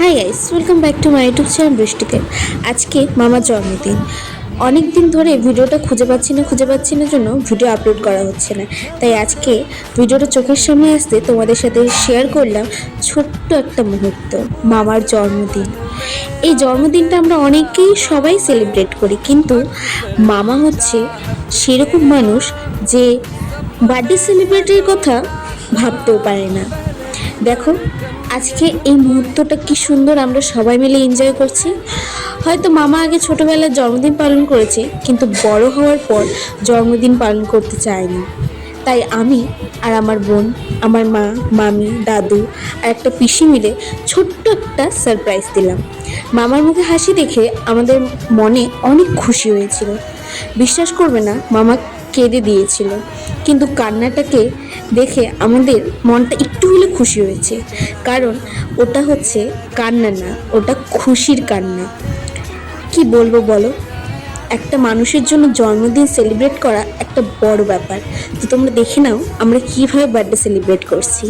Hi guys, welcome back to my YouTube channel বৃষ্টিতে। আজকে মামার জন্মদিন। অনেক দিন ধরে ভিডিওটা খুঁজে পাচ্ছি না জন্য ভিডিও আপলোড করা হচ্ছে না। তাই আজকে ভিডিওটা চোখের সামনে আসতে তোমাদের সাথে শেয়ার করলাম ছোট্ট একটা মুহূর্ত, মামার জন্মদিন। এই জন্মদিনটা আমরা অনেকেই সবাই সেলিব্রেট করি, কিন্তু মামা হচ্ছে সেরকম মানুষ যে বার্থডে সেলিব্রেটের কথা ভাবতেও পারে না। দেখো আজকে এই মুহূর্তটা কি সুন্দর, আমরা সবাই মিলে এনজয় করছি। হয়তো মামা আগে ছোটবেলায় জন্মদিন পালন করেছে, কিন্তু বড় হওয়ার পর জন্মদিন পালন করতে চায়নি। তাই আমি আর আমার বোন, আমার মা, মামি, দাদু আর একটা পিসি মিলে ছোট্ট একটা সারপ্রাইজ দিলাম। মামার মুখে হাসি দেখে আমাদের মনে অনেক খুশি হয়েছিল। বিশ্বাস করবে না, মামা কেঁদে দিয়েছিল, কিন্তু কান্নাটাকে দেখে আমাদের মনটা একটু হলে খুশি হয়েছে। কারণ ওটা হচ্ছে কান্না না, ওটা খুশির কান্না। কি বলবো বলো, একটা মানুষের জন্য জন্মদিন সেলিব্রেট করা একটা বড় ব্যাপার। তো তোমরা দেখে নাও আমরা কিভাবে বার্থডে সেলিব্রেট করছি।